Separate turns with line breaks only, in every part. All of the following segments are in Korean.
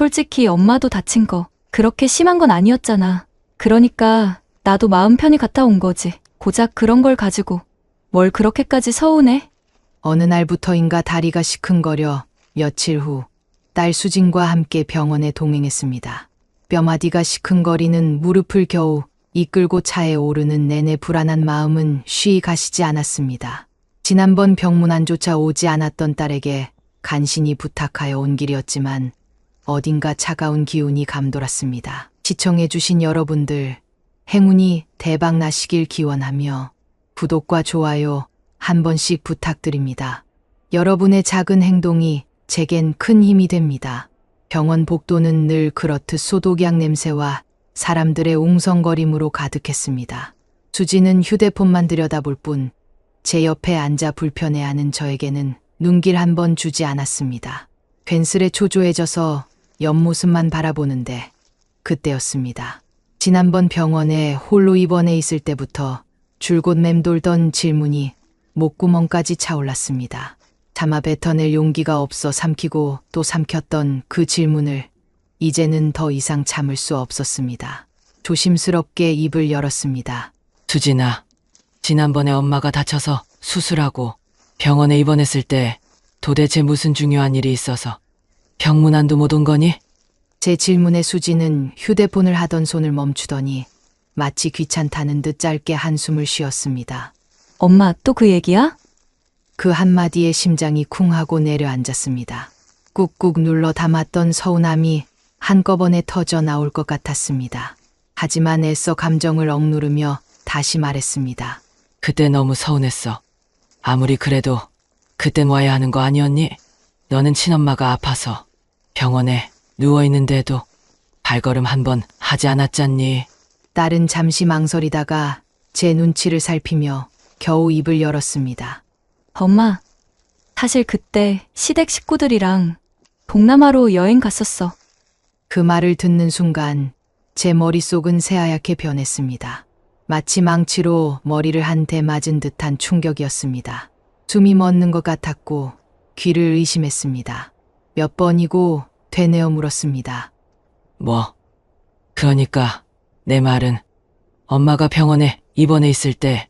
솔직히 엄마도 다친 거 그렇게 심한 건 아니었잖아. 그러니까 나도 마음 편히 갔다 온 거지. 고작 그런 걸 가지고 뭘 그렇게까지 서운해?
어느 날부터인가 다리가 시큰거려 며칠 후 딸 수진과 함께 병원에 동행했습니다. 뼈마디가 시큰거리는 무릎을 겨우 이끌고 차에 오르는 내내 불안한 마음은 쉬이 가시지 않았습니다. 지난번 병문안조차 오지 않았던 딸에게 간신히 부탁하여 온 길이었지만 어딘가 차가운 기운이 감돌았습니다. 시청해주신 여러분들 행운이 대박 나시길 기원하며 구독과 좋아요 한 번씩 부탁드립니다. 여러분의 작은 행동이 제겐 큰 힘이 됩니다. 병원 복도는 늘 그렇듯 소독약 냄새와 사람들의 웅성거림으로 가득했습니다. 수지는 휴대폰만 들여다볼 뿐 제 옆에 앉아 불편해하는 저에게는 눈길 한 번 주지 않았습니다. 괜스레 초조해져서 옆모습만 바라보는데 그때였습니다. 지난번 병원에 홀로 입원해 있을 때부터 줄곧 맴돌던 질문이 목구멍까지 차올랐습니다. 참아 뱉어낼 용기가 없어 삼키고 또 삼켰던 그 질문을 이제는 더 이상 참을 수 없었습니다. 조심스럽게 입을 열었습니다.
수진아, 지난번에 엄마가 다쳐서 수술하고 병원에 입원했을 때 도대체 무슨 중요한 일이 있어서 병문안도 못 온 거니?
제 질문에 수지는 휴대폰을 하던 손을 멈추더니 마치 귀찮다는 듯 짧게 한숨을 쉬었습니다.
엄마 또 그 얘기야?
그 한마디에 심장이 쿵 하고 내려앉았습니다. 꾹꾹 눌러 담았던 서운함이 한꺼번에 터져 나올 것 같았습니다. 하지만 애써 감정을 억누르며 다시 말했습니다.
그때 너무 서운했어. 아무리 그래도 그땐 와야 하는 거 아니었니? 너는 친엄마가 아파서 병원에 누워있는데도 발걸음 한 번 하지 않았잖니.
딸은 잠시 망설이다가 제 눈치를 살피며 겨우 입을 열었습니다.
엄마, 사실 그때 시댁 식구들이랑 동남아로 여행 갔었어.
그 말을 듣는 순간 제 머릿속은 새하얗게 변했습니다. 마치 망치로 머리를 한 대 맞은 듯한 충격이었습니다. 숨이 멎는 것 같았고 귀를 의심했습니다. 몇 번이고 되뇌어 물었습니다.
뭐? 그러니까 내 말은 엄마가 병원에 입원해 있을 때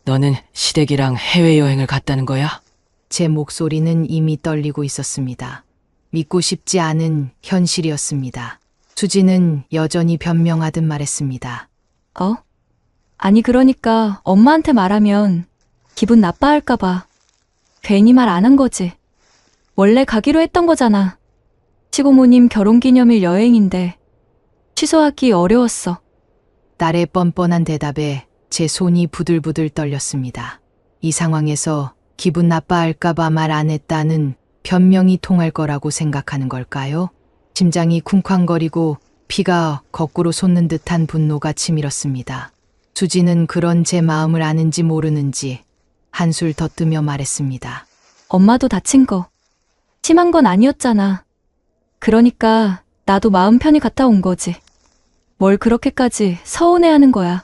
너는 시댁이랑 해외여행을 갔다는 거야?
제 목소리는 이미 떨리고 있었습니다. 믿고 싶지 않은 현실이었습니다. 수지는 여전히 변명하듯 말했습니다.
어? 아니 그러니까 엄마한테 말하면 기분 나빠할까봐 괜히 말 안 한 거지. 원래 가기로 했던 거잖아. 시고모님 결혼기념일 여행인데 취소하기 어려웠어.
딸의 뻔뻔한 대답에 제 손이 부들부들 떨렸습니다. 이 상황에서 기분 나빠할까봐 말 안 했다는 변명이 통할 거라고 생각하는 걸까요? 심장이 쿵쾅거리고 피가 거꾸로 솟는 듯한 분노가 치밀었습니다. 수지는 그런 제 마음을 아는지 모르는지 한술 더 뜨며 말했습니다.
엄마도 다친 거 심한 건 아니었잖아. 그러니까 나도 마음 편히 갔다 온 거지. 뭘 그렇게까지 서운해하는 거야.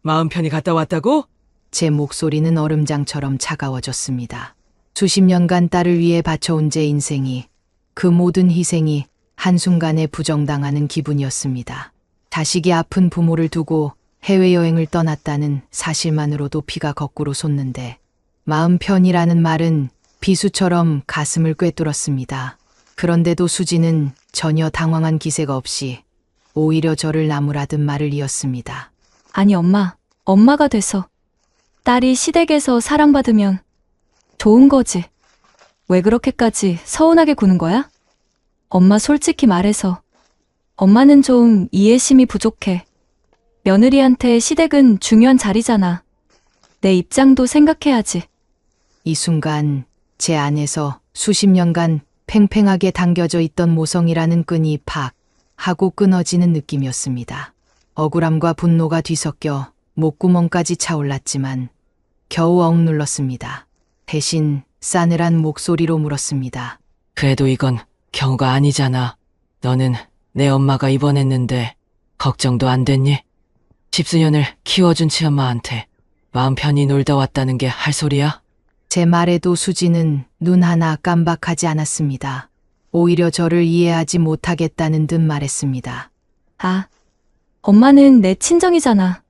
마음 편히 갔다 왔다고?
제 목소리는 얼음장처럼 차가워졌습니다. 수십 년간 딸을 위해 바쳐온 제 인생이, 그 모든 희생이 한순간에 부정당하는 기분이었습니다. 자식이 아픈 부모를 두고 해외여행을 떠났다는 사실만으로도 피가 거꾸로 솟는데 마음 편이라는 말은 비수처럼 가슴을 꿰뚫었습니다. 그런데도 수지는 전혀 당황한 기색 없이 오히려 저를 나무라듯 말을 이었습니다.
아니 엄마가 돼서 딸이 시댁에서 사랑받으면 좋은 거지. 왜 그렇게까지 서운하게 구는 거야? 엄마 솔직히 말해서 엄마는 좀 이해심이 부족해. 며느리한테 시댁은 중요한 자리잖아. 내 입장도 생각해야지.
이 순간 제 안에서 수십 년간 팽팽하게 당겨져 있던 모성이라는 끈이 팍 하고 끊어지는 느낌이었습니다. 억울함과 분노가 뒤섞여 목구멍까지 차올랐지만 겨우 억눌렀습니다. 대신 싸늘한 목소리로 물었습니다.
그래도 이건 경우가 아니잖아. 너는 내 엄마가 입원했는데 걱정도 안 됐니? 집수년을 키워준 친엄마한테 마음 편히 놀다 왔다는 게 할 소리야?
제 말에도 수지는 눈 하나 깜박하지 않았습니다. 오히려 저를 이해하지 못하겠다는 듯 말했습니다.
아, 엄마는 내 친정이잖아.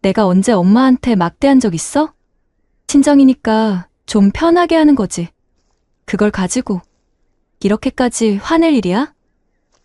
내가 언제 엄마한테 막대한 적 있어? 친정이니까 좀 편하게 하는 거지. 그걸 가지고 이렇게까지 화낼 일이야?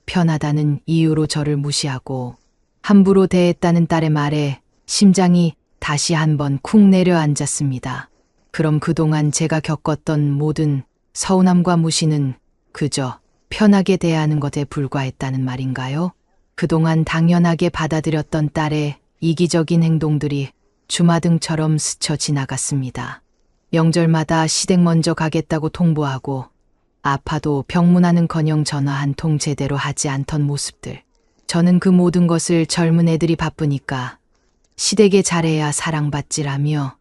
편하다는 이유로 저를 무시하고 함부로 대했다는 딸의 말에 심장이 다시 한번 쿵 내려앉았습니다. 그럼 그동안 제가 겪었던 모든 서운함과 무시는 그저 편하게 대하는 것에 불과했다는 말인가요? 그동안 당연하게 받아들였던 딸의 이기적인 행동들이 주마등처럼 스쳐 지나갔습니다. 명절마다 시댁 먼저 가겠다고 통보하고 아파도 병문안은커녕 전화 한 통 제대로 하지 않던 모습들. 저는 그 모든 것을 젊은 애들이 바쁘니까 시댁에 잘해야 사랑받지라며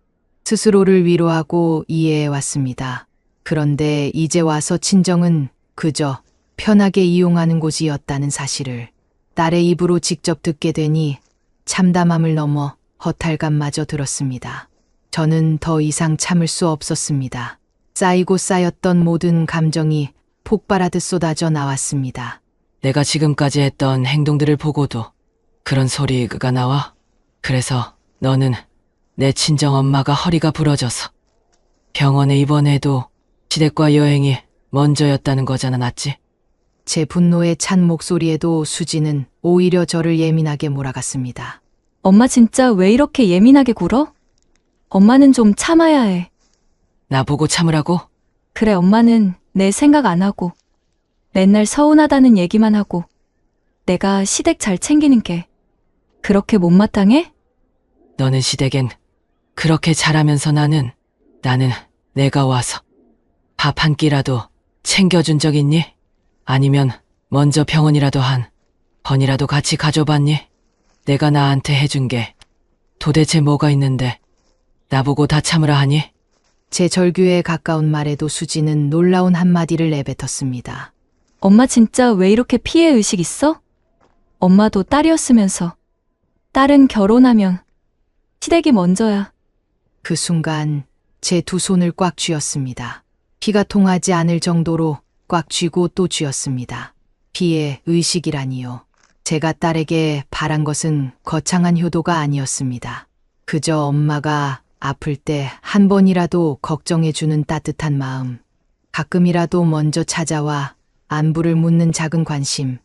스스로를 위로하고 이해해왔습니다. 그런데 이제 와서 친정은 그저 편하게 이용하는 곳이었다는 사실을 딸의 입으로 직접 듣게 되니 참담함을 넘어 허탈감마저 들었습니다. 저는 더 이상 참을 수 없었습니다. 쌓이고 쌓였던 모든 감정이 폭발하듯 쏟아져 나왔습니다.
내가 지금까지 했던 행동들을 보고도 그런 소리가 나와? 그래서 너는 내 친정엄마가 허리가 부러져서 병원에 입원해도 시댁과 여행이 먼저였다는 거잖아, 맞지?
제 분노에 찬 목소리에도 수지는 오히려 저를 예민하게 몰아갔습니다.
엄마 진짜 왜 이렇게 예민하게 굴어? 엄마는 좀 참아야 해.
나보고 참으라고?
그래, 엄마는 내 생각 안 하고 맨날 서운하다는 얘기만 하고 내가 시댁 잘 챙기는 게 그렇게 못마땅해?
너는 시댁엔 그렇게 잘하면서 나는 내가 와서 밥 한 끼라도 챙겨준 적 있니? 아니면 먼저 병원이라도 한 번이라도 같이 가줘봤니? 내가 나한테 해준 게 도대체 뭐가 있는데 나보고 다 참으라 하니?
제 절규에 가까운 말에도 수지는 놀라운 한마디를 내뱉었습니다.
엄마 진짜 왜 이렇게 피해의식 있어? 엄마도 딸이었으면서 딸은 결혼하면 시댁이 먼저야.
그 순간 제 두 손을 꽉 쥐었습니다. 피가 통하지 않을 정도로 꽉 쥐고 또 쥐었습니다. 피해 의식이라니요. 제가 딸에게 바란 것은 거창한 효도가 아니었습니다. 그저 엄마가 아플 때 한 번이라도 걱정해주는 따뜻한 마음, 가끔이라도 먼저 찾아와 안부를 묻는 작은 관심,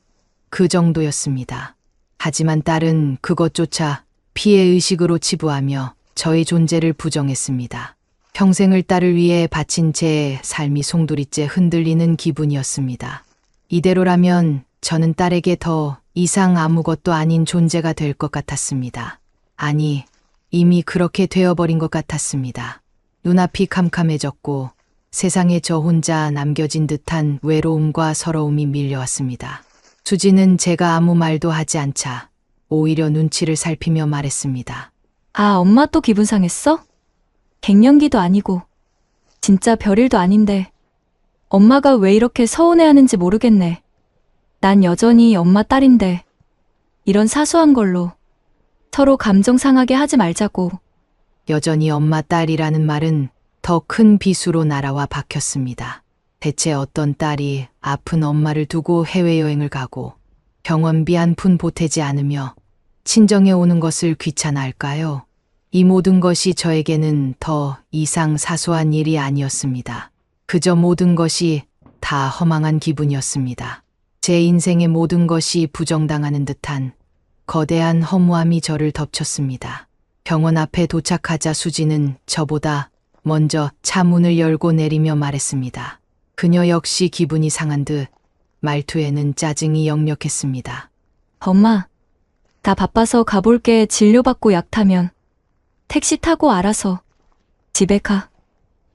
그 정도였습니다. 하지만 딸은 그것조차 피해의식으로 치부하며 저의 존재를 부정했습니다. 평생을 딸을 위해 바친 제 삶이 송두리째 흔들리는 기분이었습니다. 이대로라면 저는 딸에게 더 이상 아무것도 아닌 존재가 될 것 같았습니다. 아니, 이미 그렇게 되어버린 것 같았습니다. 눈앞이 캄캄해졌고 세상에 저 혼자 남겨진 듯한 외로움과 서러움이 밀려왔습니다. 수지는 제가 아무 말도 하지 않자 오히려 눈치를 살피며 말했습니다.
아, 엄마 또 기분 상했어? 갱년기도 아니고 진짜 별일도 아닌데 엄마가 왜 이렇게 서운해하는지 모르겠네. 난 여전히 엄마 딸인데 이런 사소한 걸로 서로 감정 상하게 하지 말자고.
여전히 엄마 딸이라는 말은 더 큰 비수로 날아와 박혔습니다. 대체 어떤 딸이 아픈 엄마를 두고 해외여행을 가고 병원비 한 푼 보태지 않으며 친정에 오는 것을 귀찮아할까요? 이 모든 것이 저에게는 더 이상 사소한 일이 아니었습니다. 그저 모든 것이 다 허망한 기분이었습니다. 제 인생의 모든 것이 부정당하는 듯한 거대한 허무함이 저를 덮쳤습니다. 병원 앞에 도착하자 수지는 저보다 먼저 차 문을 열고 내리며 말했습니다. 그녀 역시 기분이 상한 듯 말투에는 짜증이 역력했습니다.
엄마, 나 바빠서 가볼게. 진료받고 약 타면 택시 타고 알아서 집에 가.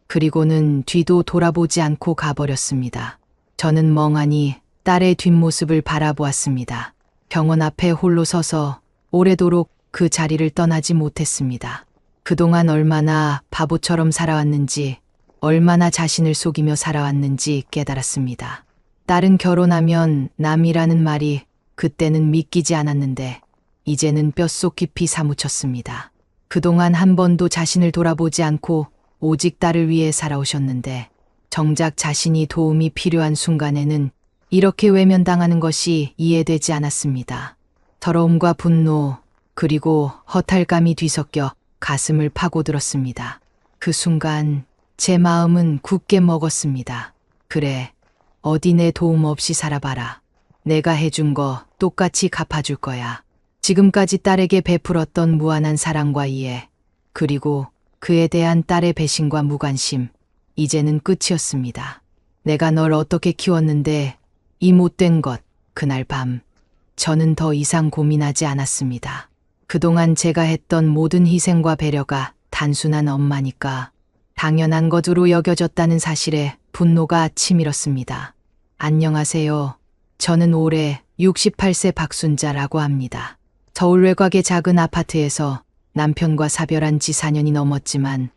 그리고는 뒤도 돌아보지 않고 가버렸습니다. 저는 멍하니 딸의 뒷모습을 바라보았습니다. 병원 앞에 홀로 서서 오래도록 그 자리를 떠나지 못했습니다. 그동안 얼마나 바보처럼 살아왔는지, 얼마나 자신을 속이며 살아왔는지 깨달았습니다. 딸은 결혼하면 남이라는 말이 그때는 믿기지 않았는데 이제는 뼛속 깊이 사무쳤습니다. 그동안 한 번도 자신을 돌아보지 않고 오직 딸을 위해 살아오셨는데 정작 자신이 도움이 필요한 순간에는 이렇게 외면당하는 것이 이해되지 않았습니다. 더러움과 분노, 그리고 허탈감이 뒤섞여 가슴을 파고들었습니다. 그 순간 제 마음은 굳게 먹었습니다. 그래, 어디 내 도움 없이 살아봐라. 내가 해준 거 똑같이 갚아줄 거야. 지금까지 딸에게 베풀었던 무한한 사랑과 이해, 그리고 그에 대한 딸의 배신과 무관심, 이제는 끝이었습니다. 내가 널 어떻게 키웠는데 이 못된 것, 그날 밤, 저는 더 이상 고민하지 않았습니다. 그동안 제가 했던 모든 희생과 배려가 단순한 엄마니까 당연한 것으로 여겨졌다는 사실에 분노가 치밀었습니다. 안녕하세요. 저는 올해 68세 박순자라고 합니다. 서울 외곽의 작은 아파트에서 남편과 사별한 지 4년이 넘었지만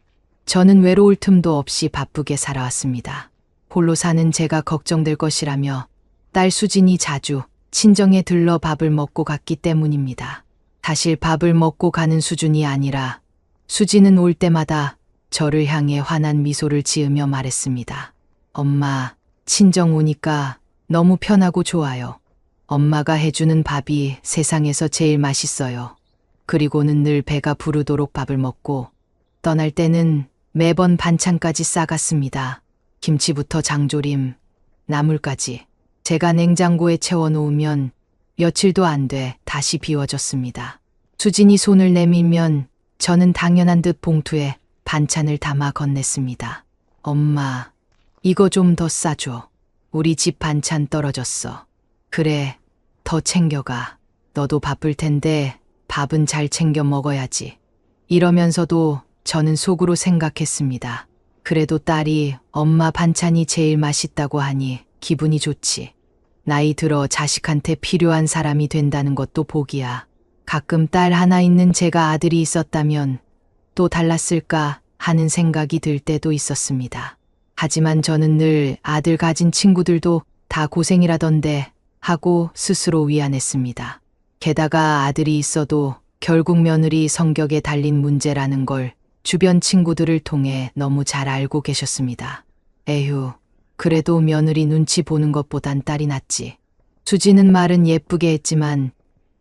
저는 외로울 틈도 없이 바쁘게 살아왔습니다. 홀로 사는 제가 걱정될 것이라며 딸 수진이 자주 친정에 들러 밥을 먹고 갔기 때문입니다. 사실 밥을 먹고 가는 수준이 아니라 수진은 올 때마다 저를 향해 환한 미소를 지으며 말했습니다. 엄마, 친정 오니까 너무 편하고 좋아요. 엄마가 해주는 밥이 세상에서 제일 맛있어요. 그리고는 늘 배가 부르도록 밥을 먹고 떠날 때는 매번 반찬까지 싸갔습니다. 김치부터 장조림, 나물까지. 제가 냉장고에 채워놓으면 며칠도 안 돼 다시 비워졌습니다. 수진이 손을 내밀면 저는 당연한 듯 봉투에 반찬을 담아 건넸습니다. 엄마, 이거 좀 더 싸줘. 우리 집 반찬 떨어졌어. 그래, 더 챙겨가. 너도 바쁠 텐데 밥은 잘 챙겨 먹어야지. 이러면서도 저는 속으로 생각했습니다. 그래도 딸이 엄마 반찬이 제일 맛있다고 하니 기분이 좋지. 나이 들어 자식한테 필요한 사람이 된다는 것도 복이야. 가끔 딸 하나 있는 제가 아들이 있었다면 또 달랐을까 하는 생각이 들 때도 있었습니다. 하지만 저는 늘 아들 가진 친구들도 다 고생이라던데 하고 스스로 위안했습니다. 게다가 아들이 있어도 결국 며느리 성격에 달린 문제라는 걸 주변 친구들을 통해 너무 잘 알고 계셨습니다. 에휴, 그래도 며느리 눈치 보는 것보단 딸이 낫지. 수지는 말은 예쁘게 했지만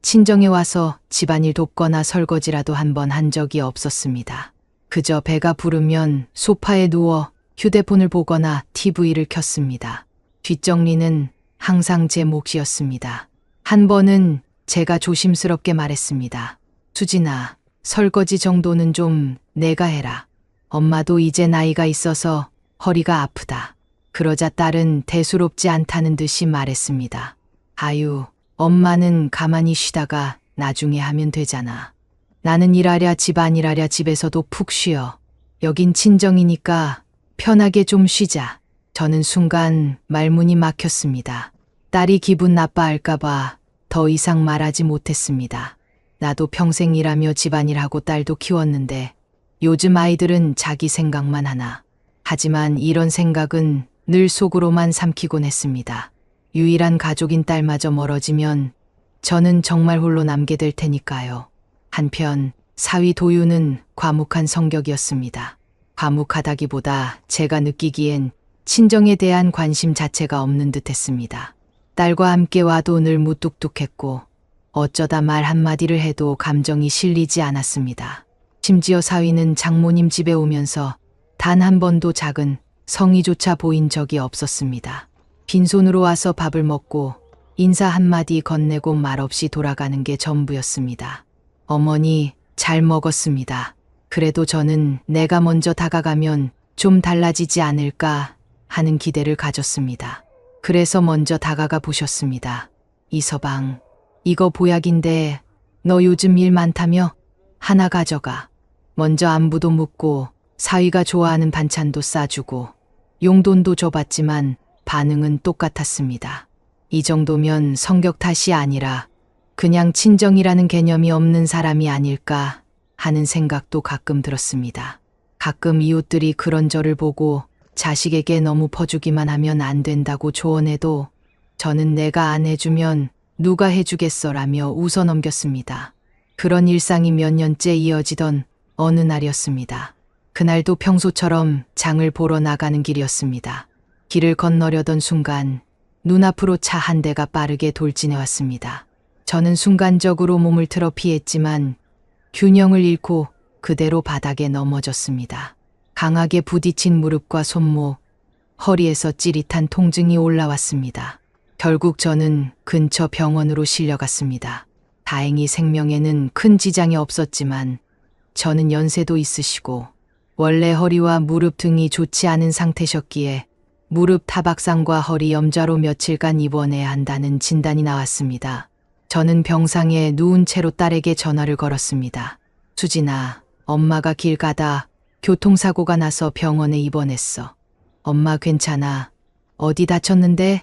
친정에 와서 집안일 돕거나 설거지라도 한 번 한 적이 없었습니다. 그저 배가 부르면 소파에 누워 휴대폰을 보거나 TV를 켰습니다. 뒷정리는 항상 제 몫이었습니다. 한 번은 제가 조심스럽게 말했습니다. 수진아, 설거지 정도는 좀 내가 해라. 엄마도 이제 나이가 있어서 허리가 아프다. 그러자 딸은 대수롭지 않다는 듯이 말했습니다. 아유, 엄마는 가만히 쉬다가 나중에 하면 되잖아. 나는 일하랴 집안일하랴 집에서도 푹 쉬어. 여긴 친정이니까 편하게 좀 쉬자. 저는 순간 말문이 막혔습니다. 딸이 기분 나빠할까봐 더 이상 말하지 못했습니다. 나도 평생 일하며 집안일하고 딸도 키웠는데 요즘 아이들은 자기 생각만 하나. 하지만 이런 생각은 늘 속으로만 삼키곤 했습니다. 유일한 가족인 딸마저 멀어지면 저는 정말 홀로 남게 될 테니까요. 한편 사위 도유는 과묵한 성격이었습니다. 과묵하다기보다 제가 느끼기엔 친정에 대한 관심 자체가 없는 듯 했습니다. 딸과 함께 와도 늘 무뚝뚝했고 어쩌다 말 한마디를 해도 감정이 실리지 않았습니다. 심지어 사위는 장모님 집에 오면서 단 한 번도 작은 성의조차 보인 적이 없었습니다. 빈손으로 와서 밥을 먹고 인사 한마디 건네고 말없이 돌아가는 게 전부였습니다. 어머니, 잘 먹었습니다. 그래도 저는 내가 먼저 다가가면 좀 달라지지 않을까 하는 기대를 가졌습니다. 그래서 먼저 다가가 보셨습니다. 이서방, 이거 보약인데 너 요즘 일 많다며? 하나 가져가. 먼저 안부도 묻고 사위가 좋아하는 반찬도 싸주고 용돈도 줘봤지만 반응은 똑같았습니다. 이 정도면 성격 탓이 아니라 그냥 친정이라는 개념이 없는 사람이 아닐까 하는 생각도 가끔 들었습니다. 가끔 이웃들이 그런 저를 보고 자식에게 너무 퍼주기만 하면 안 된다고 조언해도 저는 내가 안 해주면 누가 해주겠어라며 웃어넘겼습니다. 그런 일상이 몇 년째 이어지던 어느 날이었습니다. 그날도 평소처럼 장을 보러 나가는 길이었습니다. 길을 건너려던 순간 눈앞으로 차 한 대가 빠르게 돌진해 왔습니다. 저는 순간적으로 몸을 틀어 피했지만 균형을 잃고 그대로 바닥에 넘어졌습니다. 강하게 부딪힌 무릎과 손목, 허리에서 찌릿한 통증이 올라왔습니다. 결국 저는 근처 병원으로 실려갔습니다. 다행히 생명에는 큰 지장이 없었지만 저는 연세도 있으시고 원래 허리와 무릎 등이 좋지 않은 상태셨기에 무릎 타박상과 허리 염좌로 며칠간 입원해야 한다는 진단이 나왔습니다. 저는 병상에 누운 채로 딸에게 전화를 걸었습니다. 수진아, 엄마가 길 가다 교통사고가 나서 병원에 입원했어. 엄마 괜찮아? 어디 다쳤는데?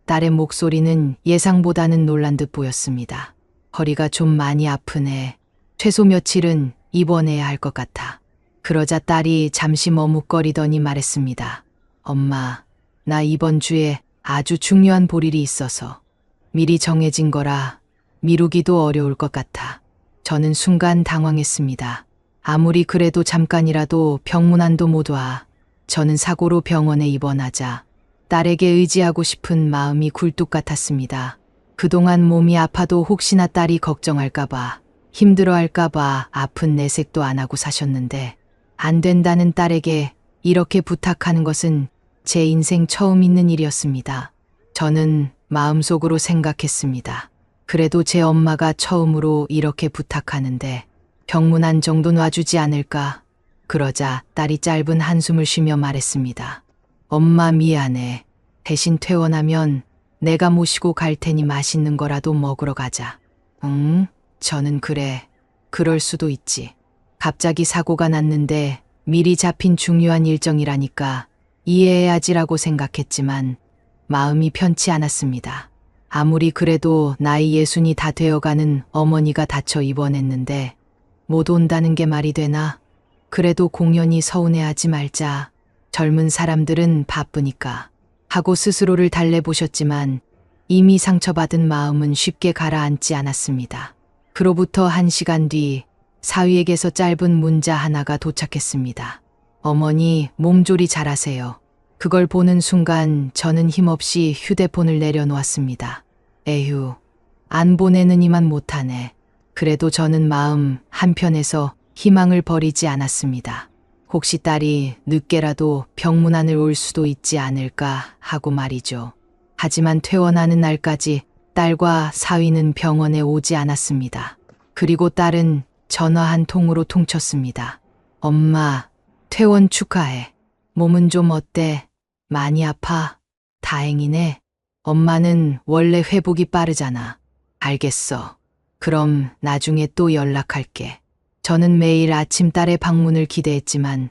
딸의 목소리는 예상보다는 놀란 듯 보였습니다. 허리가 좀 많이 아프네. 최소 며칠은 입원해야 할 것 같아. 그러자 딸이 잠시 머뭇거리더니 말했습니다. 엄마, 나 이번 주에 아주 중요한 볼일이 있어서 미리 정해진 거라 미루기도 어려울 것 같아. 저는 순간 당황했습니다. 아무리 그래도 잠깐이라도 병문안도 못 와. 저는 사고로 병원에 입원하자 딸에게 의지하고 싶은 마음이 굴뚝 같았습니다. 그동안 몸이 아파도 혹시나 딸이 걱정할까봐, 힘들어할까봐 아픈 내색도 안 하고 사셨는데 안 된다는 딸에게 이렇게 부탁하는 것은 제 인생 처음 있는 일이었습니다. 저는 마음속으로 생각했습니다. 그래도 제 엄마가 처음으로 이렇게 부탁하는데 병문안 정도 놔주지 않을까? 그러자 딸이 짧은 한숨을 쉬며 말했습니다. 엄마 미안해. 대신 퇴원하면 내가 모시고 갈 테니 맛있는 거라도 먹으러 가자. 응? 저는 그래. 그럴 수도 있지. 갑자기 사고가 났는데 미리 잡힌 중요한 일정이라니까 이해해야지라고 생각했지만 마음이 편치 않았습니다. 아무리 그래도 나이 60이 다 되어가는 어머니가 다쳐 입원했는데 못 온다는 게 말이 되나? 그래도 공연히 서운해하지 말자. 젊은 사람들은 바쁘니까 하고 스스로를 달래보셨지만 이미 상처받은 마음은 쉽게 가라앉지 않았습니다. 그로부터 1시간 뒤 사위에게서 짧은 문자 하나가 도착했습니다. 어머니, 몸조리 잘하세요. 그걸 보는 순간 저는 힘없이 휴대폰을 내려놓았습니다. 에휴, 안 보내느니만 못하네. 그래도 저는 마음 한편에서 희망을 버리지 않았습니다. 혹시 딸이 늦게라도 병문안을 올 수도 있지 않을까 하고 말이죠. 하지만 퇴원하는 날까지 딸과 사위는 병원에 오지 않았습니다. 그리고 딸은 전화 한 통으로 통쳤습니다. 엄마, 퇴원 축하해. 몸은 좀 어때? 많이 아파? 다행이네. 엄마는 원래 회복이 빠르잖아. 알겠어. 그럼 나중에 또 연락할게. 저는 매일 아침 딸의 방문을 기대했지만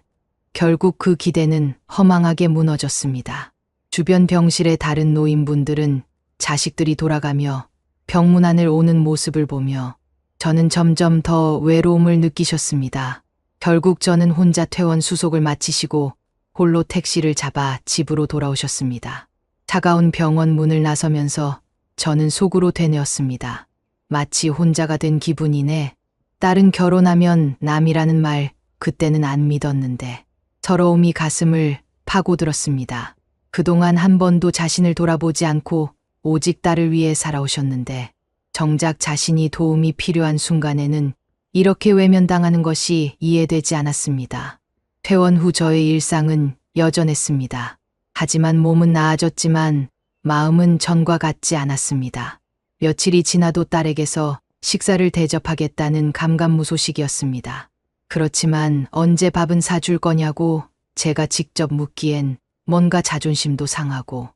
결국 그 기대는 허망하게 무너졌습니다. 주변 병실의 다른 노인분들은 자식들이 돌아가며 병문안을 오는 모습을 보며 저는 점점 더 외로움을 느끼셨습니다. 결국 저는 혼자 퇴원 수속을 마치시고 홀로 택시를 잡아 집으로 돌아오셨습니다. 차가운 병원 문을 나서면서 저는 속으로 되뇌었습니다. 마치 혼자가 된 기분이네. 딸은 결혼하면 남이라는 말 그때는 안 믿었는데 서러움이 가슴을 파고들었습니다. 그동안 한 번도 자신을 돌아보지 않고 오직 딸을 위해 살아오셨는데 정작 자신이 도움이 필요한 순간에는 이렇게 외면당하는 것이 이해되지 않았습니다. 퇴원 후 저의 일상은 여전했습니다. 하지만 몸은 나아졌지만 마음은 전과 같지 않았습니다. 며칠이 지나도 딸에게서 식사를 대접하겠다는 감감무소식이었습니다. 그렇지만 언제 밥은 사줄 거냐고 제가 직접 묻기엔 뭔가 자존심도 상하고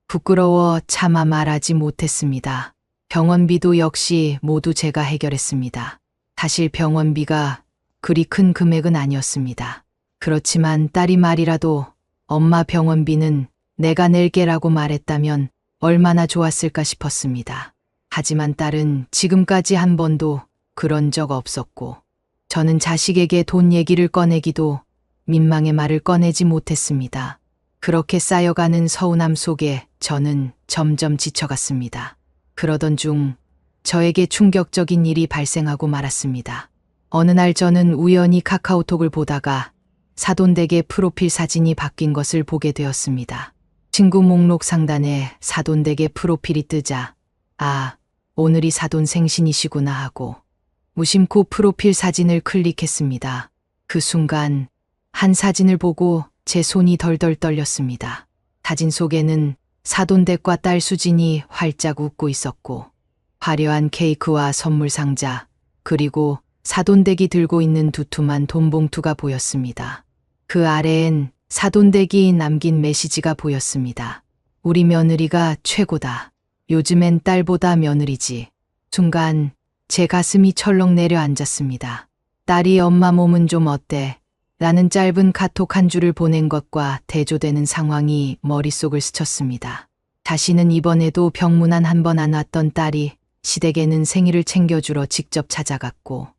부끄러워 차마 말하지 못했습니다. 병원비도 역시 모두 제가 해결했습니다. 사실 병원비가 그리 큰 금액은 아니었습니다. 그렇지만 딸이 말이라도 엄마 병원비는 내가 낼게라고 말했다면 얼마나 좋았을까 싶었습니다. 하지만 딸은 지금까지 한 번도 그런 적 없었고 저는 자식에게 돈 얘기를 꺼내기도 민망의 말을 꺼내지 못했습니다. 그렇게 쌓여가는 서운함 속에 저는 점점 지쳐갔습니다. 그러던 중 저에게 충격적인 일이 발생하고 말았습니다. 어느 날 저는 우연히 카카오톡을 보다가 사돈댁의 프로필 사진이 바뀐 것을 보게 되었습니다. 친구 목록 상단에 사돈댁의 프로필이 뜨자 아, 오늘이 사돈 생신이시구나 하고 무심코 프로필 사진을 클릭했습니다. 그 순간 한 사진을 보고 제 손이 덜덜 떨렸습니다. 사진 속에는 사돈댁과 딸 수진이 활짝 웃고 있었고 화려한 케이크와 선물 상자 그리고 사돈댁이 들고 있는 두툼한 돈봉투가 보였습니다. 그 아래엔 사돈댁이 남긴 메시지가 보였습니다. 우리 며느리가 최고다. 요즘엔 딸보다 며느리지. 순간 제 가슴이 철렁 내려앉았습니다. 딸이 엄마 몸은 좀 어때? 라는 짧은 카톡 한 줄을 보낸 것과 대조되는 상황이 머릿속을 스쳤습니다. 다시는 이번에도 병문안 한 번 안 왔던 딸이 시댁에는 생일을 챙겨주러 직접 찾아갔고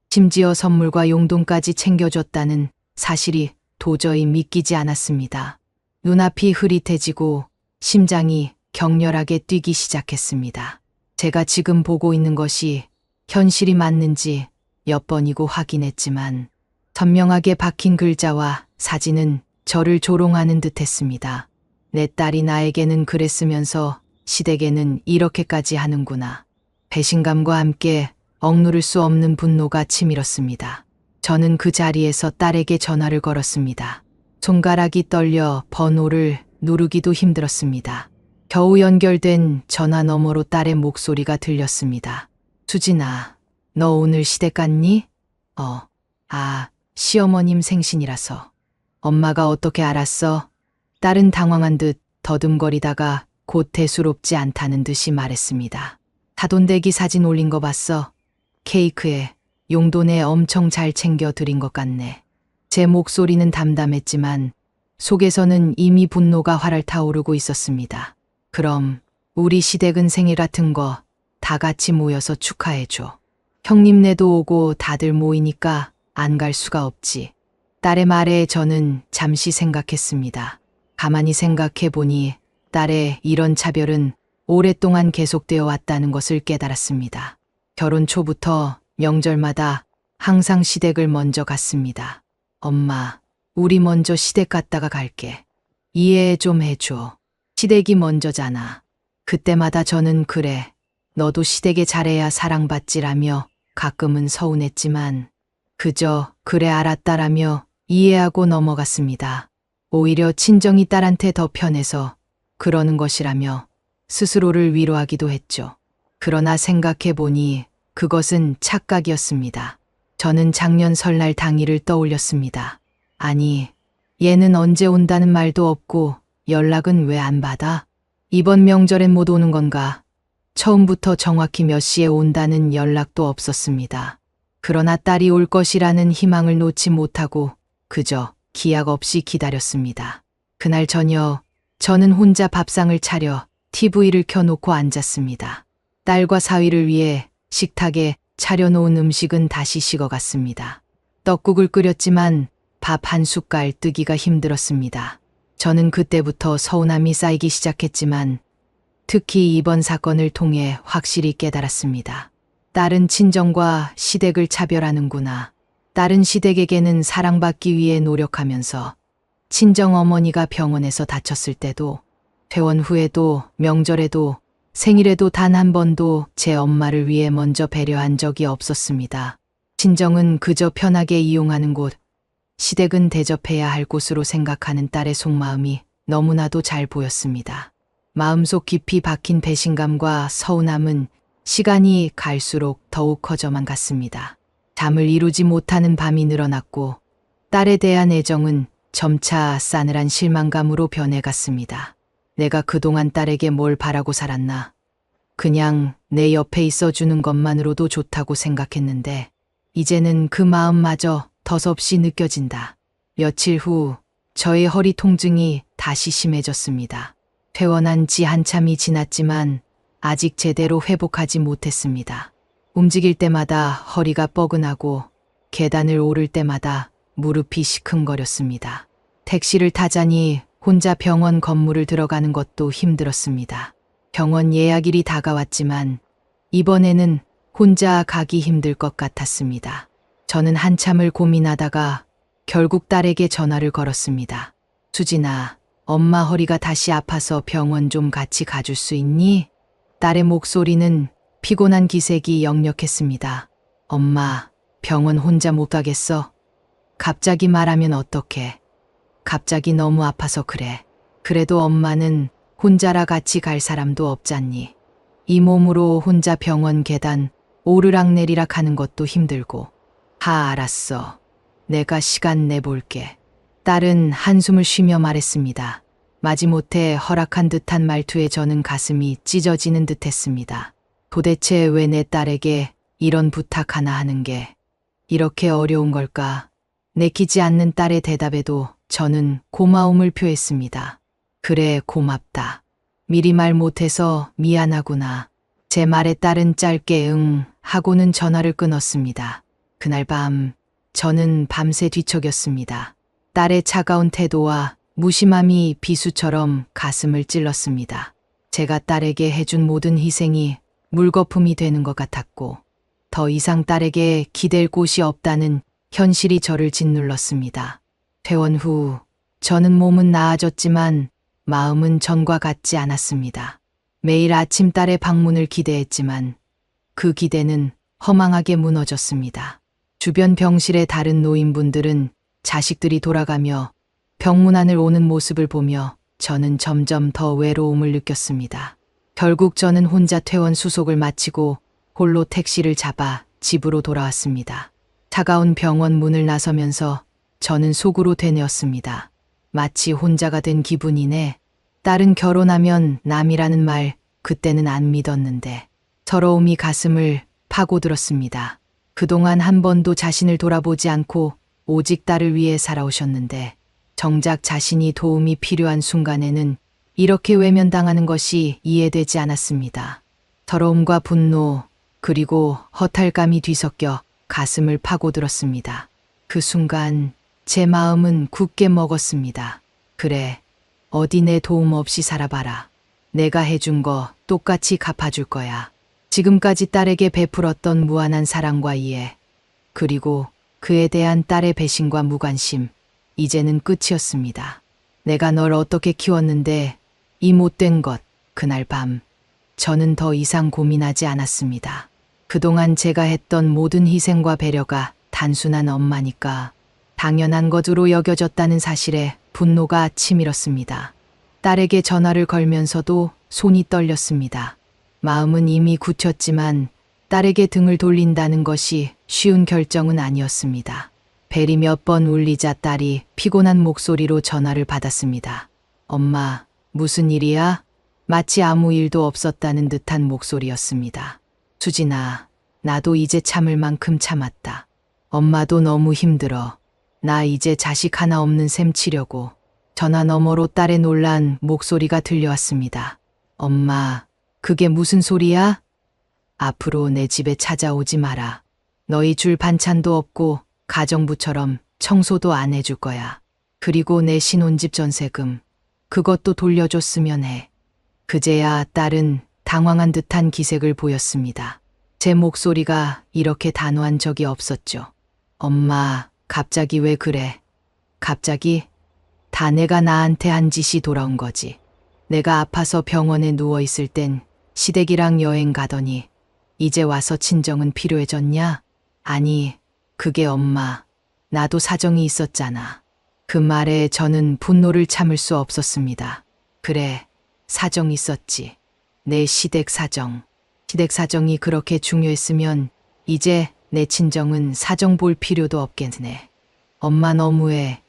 심지어 선물과 용돈까지 챙겨줬다는 사실이 도저히 믿기지 않았습니다. 눈앞이 흐릿해지고 심장이 격렬하게 뛰기 시작했습니다. 제가 지금 보고 있는 것이 현실이 맞는지 몇 번이고 확인했지만 선명하게 박힌 글자와 사진은 저를 조롱하는 듯했습니다. 내 딸이 나에게는 그랬으면서 시댁에는 이렇게까지 하는구나. 배신감과 함께 억누를 수 없는 분노가 치밀었습니다. 저는 그 자리에서 딸에게 전화를 걸었습니다. 손가락이 떨려 번호를 누르기도 힘들었습니다. 겨우 연결된 전화 너머로 딸의 목소리가 들렸습니다. 수진아, 너 오늘 시댁 갔니? 시어머님 생신이라서. 엄마가 어떻게 알았어? 딸은 당황한 듯 더듬거리다가 곧 대수롭지 않다는 듯이 말했습니다. 사돈댁이 사진 올린 거 봤어? 케이크에 용돈에 엄청 잘 챙겨 드린 것 같네. 제 목소리는 담담했지만 속에서는 이미 분노가 활활 타오르고 있었습니다. 그럼 우리 시댁은 생일 같은 거 다 같이 모여서 축하해줘. 형님네도 오고 다들 모이니까 안 갈 수가 없지. 딸의 말에 저는 잠시 생각했습니다. 가만히 생각해보니 딸의 이런 차별은 오랫동안 계속되어 왔다는 것을 깨달았습니다. 결혼 초부터 명절마다 항상 시댁을 먼저 갔습니다. 엄마, 우리 먼저 시댁 갔다가 갈게. 이해 좀 해줘. 시댁이 먼저잖아. 그때마다 저는 그래, 너도 시댁에 잘해야 사랑받지라며 가끔은 서운했지만 그저 그래 알았다라며 이해하고 넘어갔습니다. 오히려 친정이 딸한테 더 편해서 그러는 것이라며 스스로를 위로하기도 했죠. 그러나 생각해보니 그것은 착각이었습니다. 저는 작년 설날 당일을 떠올렸습니다. 아니, 얘는 언제 온다는 말도 없고 연락은 왜 안 받아? 이번 명절엔 못 오는 건가? 처음부터 정확히 몇 시에 온다는 연락도 없었습니다. 그러나 딸이 올 것이라는 희망을 놓지 못하고 그저 기약 없이 기다렸습니다. 그날 저녁 저는 혼자 밥상을 차려 TV를 켜놓고 앉았습니다. 딸과 사위를 위해 식탁에 차려놓은 음식은 다시 식어갔습니다. 떡국을 끓였지만 밥 한 숟갈 뜨기가 힘들었습니다. 저는 그때부터 서운함이 쌓이기 시작했지만 특히 이번 사건을 통해 확실히 깨달았습니다. 딸은 친정과 시댁을 차별하는구나. 딸은 시댁에게는 사랑받기 위해 노력하면서 친정 어머니가 병원에서 다쳤을 때도 퇴원 후에도 명절에도 생일에도 단 한 번도 제 엄마를 위해 먼저 배려한 적이 없었습니다. 친정은 그저 편하게 이용하는 곳, 시댁은 대접해야 할 곳으로 생각하는 딸의 속마음이 너무나도 잘 보였습니다. 마음속 깊이 박힌 배신감과 서운함은 시간이 갈수록 더욱 커져만 갔습니다. 잠을 이루지 못하는 밤이 늘어났고 딸에 대한 애정은 점차 싸늘한 실망감으로 변해갔습니다. 내가 그동안 딸에게 뭘 바라고 살았나? 그냥 내 옆에 있어주는 것만으로도 좋다고 생각했는데 이제는 그 마음마저 더없이 느껴진다. 며칠 후 저의 허리 통증이 다시 심해졌습니다. 퇴원한 지 한참이 지났지만 아직 제대로 회복하지 못했습니다. 움직일 때마다 허리가 뻐근하고 계단을 오를 때마다 무릎이 시큰거렸습니다. 택시를 타자니 혼자 병원 건물을 들어가는 것도 힘들었습니다. 병원 예약일이 다가왔지만 이번에는 혼자 가기 힘들 것 같았습니다. 저는 한참을 고민하다가 결국 딸에게 전화를 걸었습니다. 수진아, 엄마 허리가 다시 아파서 병원 좀 같이 가줄 수 있니? 딸의 목소리는 피곤한 기색이 역력했습니다. 엄마, 병원 혼자 못 가겠어? 갑자기 말하면 어떡해? 갑자기 너무 아파서 그래. 그래도 엄마는 혼자라 같이 갈 사람도 없잖니. 이 몸으로 혼자 병원 계단 오르락내리락 하는 것도 힘들고. 알았어. 내가 시간 내볼게. 딸은 한숨을 쉬며 말했습니다. 마지못해 허락한 듯한 말투에 저는 가슴이 찢어지는 듯 했습니다. 도대체 왜 내 딸에게 이런 부탁 하나 하는 게 이렇게 어려운 걸까? 내키지 않는 딸의 대답에도 저는 고마움을 표했습니다. 그래, 고맙다. 미리 말 못해서 미안하구나. 제 말에 딸은 짧게 응 하고는 전화를 끊었습니다. 그날 밤 저는 밤새 뒤척였습니다. 딸의 차가운 태도와 무심함이 비수처럼 가슴을 찔렀습니다. 제가 딸에게 해준 모든 희생이 물거품이 되는 것 같았고 더 이상 딸에게 기댈 곳이 없다는 현실이 저를 짓눌렀습니다. 퇴원 후 저는 몸은 나아졌지만 마음은 전과 같지 않았습니다. 매일 아침 딸의 방문을 기대했지만 그 기대는 허망하게 무너졌습니다. 주변 병실의 다른 노인분들은 자식들이 돌아가며 병문안을 오는 모습을 보며 저는 점점 더 외로움을 느꼈습니다. 결국 저는 혼자 퇴원 수속을 마치고 홀로 택시를 잡아 집으로 돌아왔습니다. 차가운 병원 문을 나서면서 저는 속으로 되뇌었습니다. 마치 혼자가 된 기분이네. 딸은 결혼하면 남이라는 말 그때는 안 믿었는데 서러움이 가슴을 파고들었습니다. 그동안 한 번도 자신을 돌아보지 않고 오직 딸을 위해 살아오셨는데 정작 자신이 도움이 필요한 순간에는 이렇게 외면당하는 것이 이해되지 않았습니다. 서러움과 분노 그리고 허탈감이 뒤섞여 가슴을 파고들었습니다. 그 순간 제 마음은 굳게 먹었습니다. 그래, 어디 내 도움 없이 살아봐라. 내가 해준 거 똑같이 갚아줄 거야. 지금까지 딸에게 베풀었던 무한한 사랑과 이해, 그리고 그에 대한 딸의 배신과 무관심, 이제는 끝이었습니다. 내가 널 어떻게 키웠는데 이 못된 것, 그날 밤 저는 더 이상 고민하지 않았습니다. 그동안 제가 했던 모든 희생과 배려가 단순한 엄마니까 당연한 것으로 여겨졌다는 사실에 분노가 치밀었습니다. 딸에게 전화를 걸면서도 손이 떨렸습니다. 마음은 이미 굳혔지만 딸에게 등을 돌린다는 것이 쉬운 결정은 아니었습니다. 벨이 몇 번 울리자 딸이 피곤한 목소리로 전화를 받았습니다. 엄마, 무슨 일이야? 마치 아무 일도 없었다는 듯한 목소리였습니다. 수진아, 나도 이제 참을 만큼 참았다. 엄마도 너무 힘들어. 나 이제 자식 하나 없는 셈 치려고. 전화 너머로 딸의 놀란 목소리가 들려왔습니다. 엄마, 그게 무슨 소리야? 앞으로 내 집에 찾아오지 마라. 너희 줄 반찬도 없고 가정부처럼 청소도 안 해줄 거야. 그리고 내 신혼집 전세금, 그것도 돌려줬으면 해. 그제야 딸은 당황한 듯한 기색을 보였습니다. 제 목소리가 이렇게 단호한 적이 없었죠. 엄마, 갑자기 왜 그래? 갑자기? 다 내가 나한테 한 짓이 돌아온 거지. 내가 아파서 병원에 누워있을 땐 시댁이랑 여행 가더니 이제 와서 친정은 필요해졌냐? 아니, 그게 엄마. 나도 사정이 있었잖아. 그 말에 저는 분노를 참을 수 없었습니다. 그래, 사정 있었지. 내 시댁 사정. 시댁 사정이 그렇게 중요했으면 이제 내 친정은 사정 볼 필요도 없겠네. 엄마 너무해.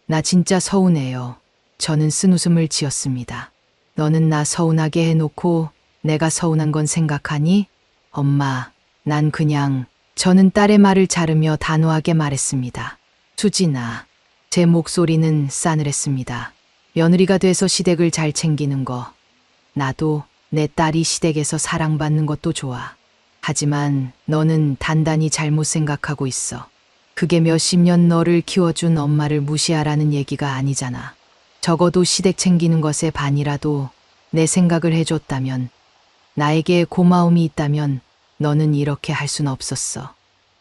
나 진짜 서운해요. 저는 쓴웃음을 지었습니다. 너는 나 서운하게 해놓고 내가 서운한 건 생각하니? 엄마, 난 그냥... 저는 딸의 말을 자르며 단호하게 말했습니다. 수진아, 제 목소리는 싸늘했습니다. 며느리가 돼서 시댁을 잘 챙기는 거, 나도 내 딸이 시댁에서 사랑받는 것도 좋아. 하지만 너는 단단히 잘못 생각하고 있어. 그게 몇십 년 너를 키워준 엄마를 무시하라는 얘기가 아니잖아. 적어도 시댁 챙기는 것의 반이라도 내 생각을 해줬다면, 나에게 고마움이 있다면 너는 이렇게 할 순 없었어.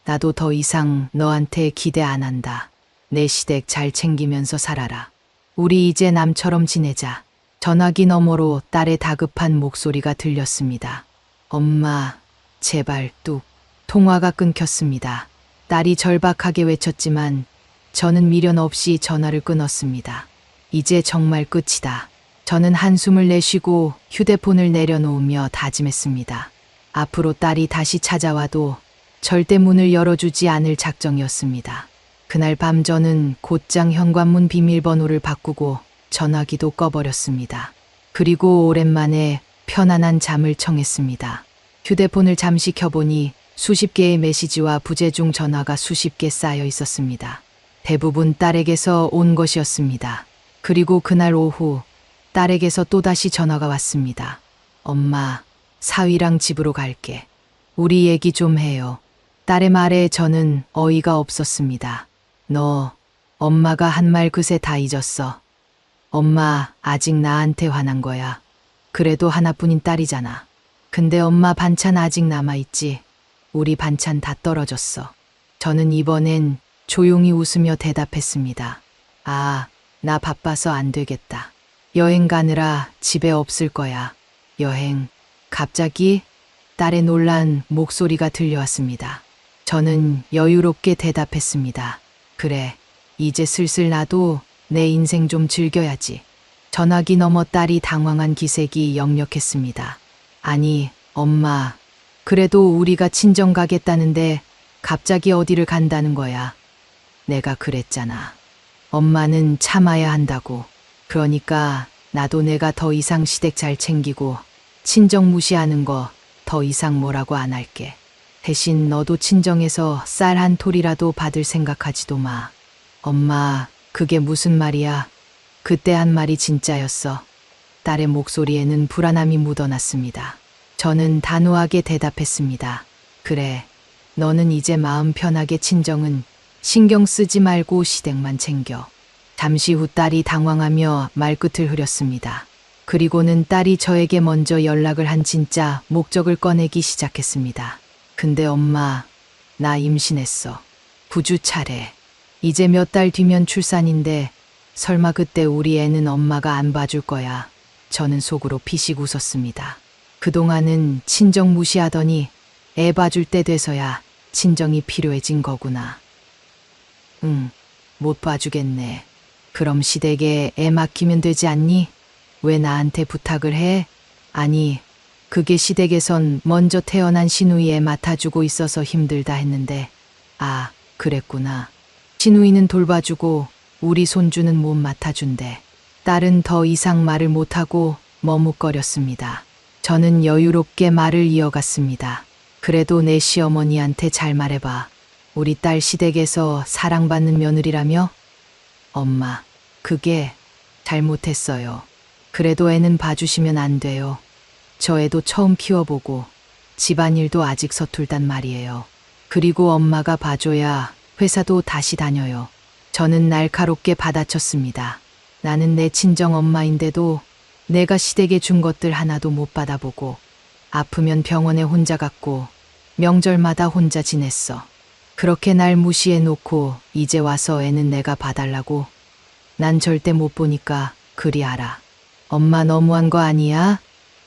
나도 더 이상 너한테 기대 안 한다. 내 시댁 잘 챙기면서 살아라. 우리 이제 남처럼 지내자. 전화기 너머로 딸의 다급한 목소리가 들렸습니다. 엄마, 제발 뚝. 통화가 끊겼습니다. 딸이 절박하게 외쳤지만 저는 미련 없이 전화를 끊었습니다. 이제 정말 끝이다. 저는 한숨을 내쉬고 휴대폰을 내려놓으며 다짐했습니다. 앞으로 딸이 다시 찾아와도 절대 문을 열어주지 않을 작정이었습니다. 그날 밤 저는 곧장 현관문 비밀번호를 바꾸고 전화기도 꺼버렸습니다. 그리고 오랜만에 편안한 잠을 청했습니다. 휴대폰을 잠시 켜보니 수십 개의 메시지와 부재중 전화가 수십 개 쌓여 있었습니다. 대부분 딸에게서 온 것이었습니다. 그리고 그날 오후 딸에게서 또다시 전화가 왔습니다. 엄마, 사위랑 집으로 갈게. 우리 얘기 좀 해요. 딸의 말에 저는 어이가 없었습니다. 너, 엄마가 한 말 그새 다 잊었어. 엄마 아직 나한테 화난 거야. 그래도 하나뿐인 딸이잖아. 근데 엄마 반찬 아직 남아있지. 우리 반찬 다 떨어졌어. 저는 이번엔 조용히 웃으며 대답했습니다. 아, 나 바빠서 안 되겠다. 여행 가느라 집에 없을 거야. 여행. 갑자기 딸의 놀란 목소리가 들려왔습니다. 저는 여유롭게 대답했습니다. 그래, 이제 슬슬 나도 내 인생 좀 즐겨야지. 전화기 너머 딸이 당황한 기색이 역력했습니다. 아니, 엄마, 그래도 우리가 친정 가겠다는데 갑자기 어디를 간다는 거야. 내가 그랬잖아. 엄마는 참아야 한다고. 그러니까 나도 내가 더 이상 시댁 잘 챙기고 친정 무시하는 거 더 이상 뭐라고 안 할게. 대신 너도 친정에서 쌀 한 톨이라도 받을 생각하지도 마. 엄마, 그게 무슨 말이야? 그때 한 말이 진짜였어. 딸의 목소리에는 불안함이 묻어났습니다. 저는 단호하게 대답했습니다. 그래, 너는 이제 마음 편하게 친정은 신경 쓰지 말고 시댁만 챙겨. 잠시 후 딸이 당황하며 말끝을 흐렸습니다. 그리고는 딸이 저에게 먼저 연락을 한 진짜 목적을 꺼내기 시작했습니다. 근데 엄마, 나 임신했어. 부주 차례. 이제 몇 달 뒤면 출산인데 설마 그때 우리 애는 엄마가 안 봐줄 거야. 저는 속으로 피식 웃었습니다. 그동안은 친정 무시하더니 애 봐줄 때 돼서야 친정이 필요해진 거구나. 응, 못 봐주겠네. 그럼 시댁에 애 맡기면 되지 않니? 왜 나한테 부탁을 해? 아니, 그게 시댁에선 먼저 태어난 시누이 애 맡아주고 있어서 힘들다 했는데, 아, 그랬구나. 시누이는 돌봐주고 우리 손주는 못 맡아준대. 딸은 더 이상 말을 못하고 머뭇거렸습니다. 저는 여유롭게 말을 이어갔습니다. 그래도 내 시어머니한테 잘 말해봐. 우리 딸 시댁에서 사랑받는 며느리라며? 엄마, 그게 잘못했어요. 그래도 애는 봐주시면 안 돼요. 저 애도 처음 키워보고 집안일도 아직 서툴단 말이에요. 그리고 엄마가 봐줘야 회사도 다시 다녀요. 저는 날카롭게 받아쳤습니다. 나는 내 친정 엄마인데도 내가 시댁에 준 것들 하나도 못 받아보고 아프면 병원에 혼자 갔고 명절마다 혼자 지냈어. 그렇게 날 무시해 놓고 이제 와서 애는 내가 봐달라고? 난 절대 못 보니까 그리 알아. 엄마 너무한 거 아니야?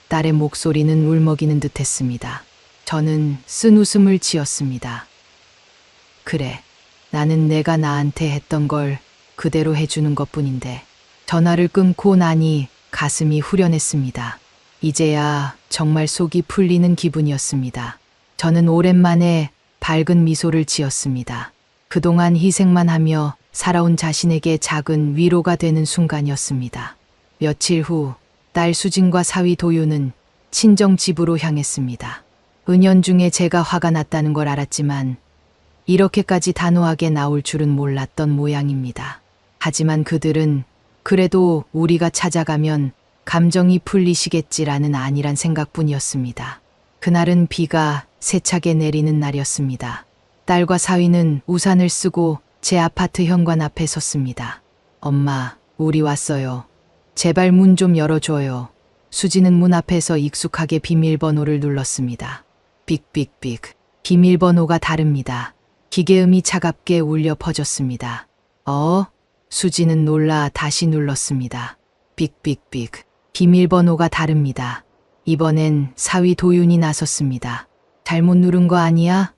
딸의 목소리는 울먹이는 듯 했습니다. 저는 쓴 웃음을 지었습니다. 그래, 나는 내가 나한테 했던 걸 그대로 해주는 것뿐인데. 전화를 끊고 나니 가슴이 후련했습니다. 이제야 정말 속이 풀리는 기분이었습니다. 저는 오랜만에 밝은 미소를 지었습니다. 그동안 희생만 하며 살아온 자신에게 작은 위로가 되는 순간이었습니다. 며칠 후 딸 수진과 사위 도유는 친정 집으로 향했습니다. 은연중에 제가 화가 났다는 걸 알았지만 이렇게까지 단호하게 나올 줄은 몰랐던 모양입니다. 하지만 그들은 그래도 우리가 찾아가면 감정이 풀리시겠지라는 안일한 생각뿐이었습니다. 그날은 비가 세차게 내리는 날이었습니다. 딸과 사위는 우산을 쓰고 제 아파트 현관 앞에 섰습니다. 엄마, 우리 왔어요. 제발 문 좀 열어줘요. 수지는 문 앞에서 익숙하게 비밀번호를 눌렀습니다. 삑삑삑. 비밀번호가 다릅니다. 기계음이 차갑게 울려 퍼졌습니다. 수지는 놀라 다시 눌렀습니다. 삑삑삑. 비밀번호가 다릅니다. 이번엔 사위 도윤이 나섰습니다. 잘못 누른 거 아니야?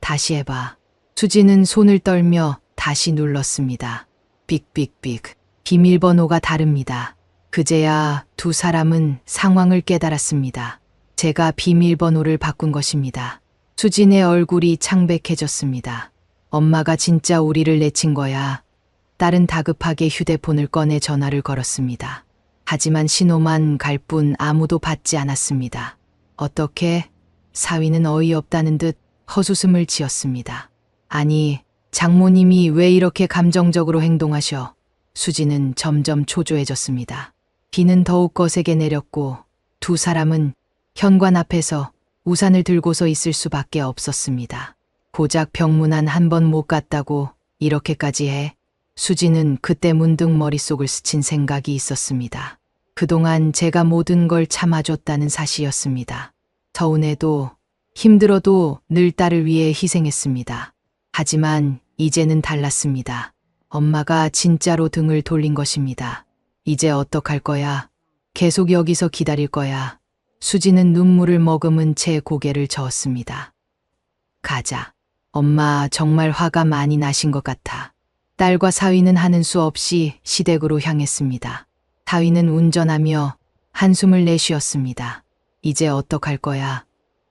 다시 해봐. 수지는 손을 떨며 다시 눌렀습니다. 삑삑삑. 비밀번호가 다릅니다. 그제야 두 사람은 상황을 깨달았습니다. 제가 비밀번호를 바꾼 것입니다. 수진의 얼굴이 창백해졌습니다. 엄마가 진짜 우리를 내친 거야. 딸은 다급하게 휴대폰을 꺼내 전화를 걸었습니다. 하지만 신호만 갈 뿐 아무도 받지 않았습니다. 어떻게? 사위는 어이없다는 듯 헛웃음을 지었습니다. 아니, 장모님이 왜 이렇게 감정적으로 행동하셔? 수지는 점점 초조해졌습니다. 비는 더욱 거세게 내렸고 두 사람은 현관 앞에서 우산을 들고서 있을 수밖에 없었습니다. 고작 병문안 한 번 못 갔다고 이렇게까지 해? 수지는 그때 문득 머릿속을 스친 생각이 있었습니다. 그동안 제가 모든 걸 참아줬다는 사실이었습니다. 서운해도 힘들어도 늘 딸을 위해 희생했습니다. 하지만 이제는 달랐습니다. 엄마가 진짜로 등을 돌린 것입니다. 이제 어떡할 거야? 계속 여기서 기다릴 거야. 수지는 눈물을 머금은 채 고개를 저었습니다. 가자. 엄마 정말 화가 많이 나신 것 같아. 딸과 사위는 하는 수 없이 시댁으로 향했습니다. 사위는 운전하며 한숨을 내쉬었습니다. 이제 어떡할 거야?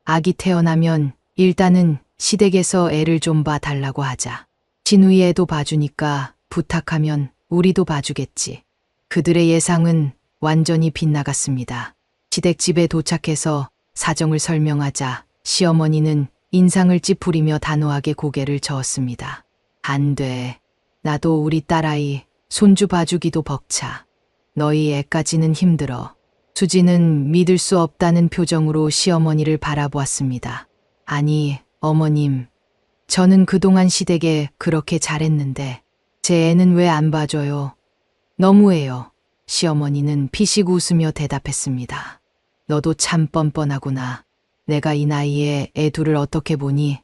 아기 태어나면 일단은 시댁에서 애를 좀 봐달라고 하자. 진우이 애도 봐주니까 부탁하면 우리도 봐주겠지. 그들의 예상은 완전히 빗나갔습니다. 시댁집에 도착해서 사정을 설명하자 시어머니는 인상을 찌푸리며 단호하게 고개를 저었습니다. 안 돼. 나도 우리 딸아이 손주 봐주기도 벅차. 너희 애까지는 힘들어. 수지는 믿을 수 없다는 표정으로 시어머니를 바라보았습니다. 아니, 어머님. 저는 그동안 시댁에 그렇게 잘했는데 제 애는 왜 안 봐줘요? 너무해요. 시어머니는 피식 웃으며 대답했습니다. 너도 참 뻔뻔하구나. 내가 이 나이에 애 둘을 어떻게 보니?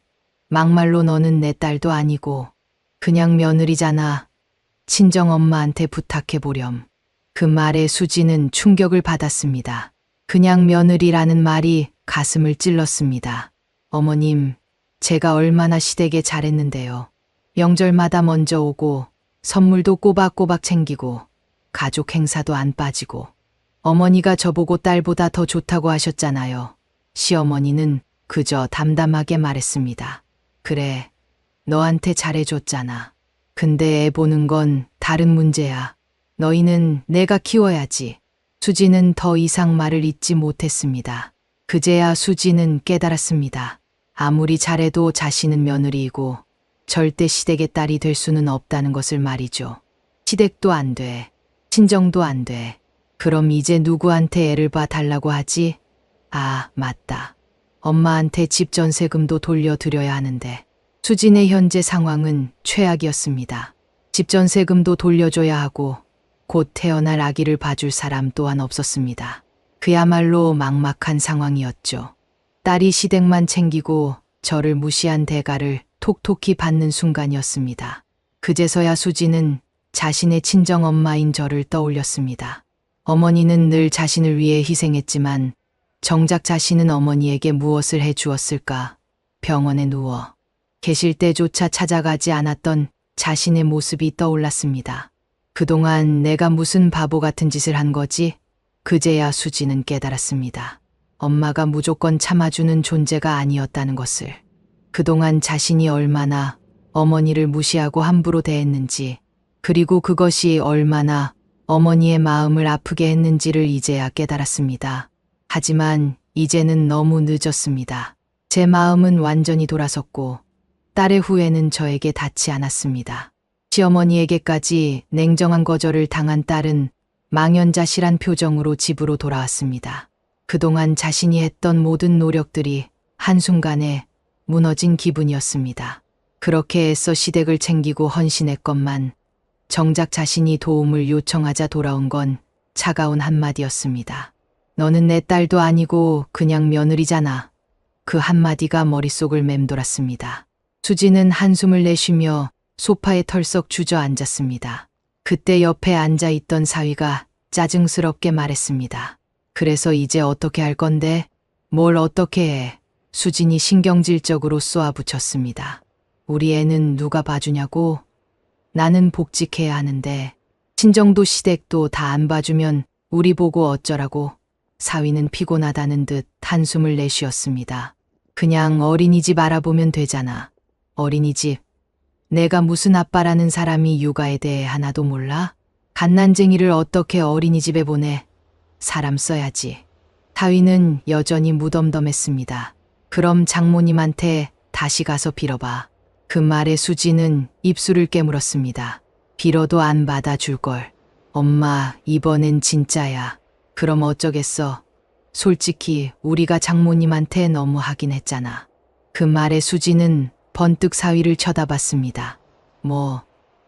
막말로 너는 내 딸도 아니고 그냥 며느리잖아. 친정엄마한테 부탁해보렴. 그 말에 수지는 충격을 받았습니다. 그냥 며느리라는 말이 가슴을 찔렀습니다. 어머님, 제가 얼마나 시댁에 잘했는데요. 명절마다 먼저 오고 선물도 꼬박꼬박 챙기고 가족 행사도 안 빠지고 어머니가 저보고 딸보다 더 좋다고 하셨잖아요. 시어머니는 그저 담담하게 말했습니다. 그래, 너한테 잘해줬잖아. 근데 애 보는 건 다른 문제야. 너희는 내가 키워야지. 수지는 더 이상 말을 잇지 못했습니다. 그제야 수지는 깨달았습니다. 아무리 잘해도 자신은 며느리이고 절대 시댁의 딸이 될 수는 없다는 것을 말이죠. 시댁도 안 돼. 친정도 안 돼. 그럼 이제 누구한테 애를 봐달라고 하지? 아, 맞다. 엄마한테 집 전세금도 돌려드려야 하는데. 수진의 현재 상황은 최악이었습니다. 집 전세금도 돌려줘야 하고 곧 태어날 아기를 봐줄 사람 또한 없었습니다. 그야말로 막막한 상황이었죠. 딸이 시댁만 챙기고 저를 무시한 대가를 톡톡히 받는 순간이었습니다. 그제서야 수지는 자신의 친정엄마인 저를 떠올렸습니다. 어머니는 늘 자신을 위해 희생했지만 정작 자신은 어머니에게 무엇을 해주었을까? 병원에 누워 계실 때조차 찾아가지 않았던 자신의 모습이 떠올랐습니다. 그동안 내가 무슨 바보 같은 짓을 한 거지? 그제야 수지는 깨달았습니다. 엄마가 무조건 참아주는 존재가 아니었다는 것을. 그동안 자신이 얼마나 어머니를 무시하고 함부로 대했는지, 그리고 그것이 얼마나 어머니의 마음을 아프게 했는지를 이제야 깨달았습니다. 하지만 이제는 너무 늦었습니다. 제 마음은 완전히 돌아섰고 딸의 후회는 저에게 닿지 않았습니다. 시어머니에게까지 냉정한 거절을 당한 딸은 망연자실한 표정으로 집으로 돌아왔습니다. 그동안 자신이 했던 모든 노력들이 한순간에 무너진 기분이었습니다. 그렇게 애써 시댁을 챙기고 헌신했건만 정작 자신이 도움을 요청하자 돌아온 건 차가운 한마디였습니다. 너는 내 딸도 아니고 그냥 며느리잖아. 그 한마디가 머릿속을 맴돌았습니다. 수지는 한숨을 내쉬며 소파에 털썩 주저앉았습니다. 그때 옆에 앉아 있던 사위가 짜증스럽게 말했습니다. 그래서 이제 어떻게 할 건데? 뭘 어떻게 해? 수진이 신경질적으로 쏘아붙였습니다. 우리 애는 누가 봐주냐고? 나는 복직해야 하는데 친정도 시댁도 다 안 봐주면 우리 보고 어쩌라고? 사위는 피곤하다는 듯 한숨을 내쉬었습니다. 그냥 어린이집 알아보면 되잖아. 어린이집. 내가 무슨 아빠라는 사람이 육아에 대해 하나도 몰라? 갓난쟁이를 어떻게 어린이집에 보내? 사람 써야지. 사위는 여전히 무덤덤했습니다. 그럼 장모님한테 다시 가서 빌어봐. 그 말에 수지는 입술을 깨물었습니다. 빌어도 안 받아줄걸. 엄마, 이번엔 진짜야. 그럼 어쩌겠어. 솔직히 우리가 장모님한테 너무 하긴 했잖아. 그 말에 수지는 번뜩 사위를 쳐다봤습니다. 뭐,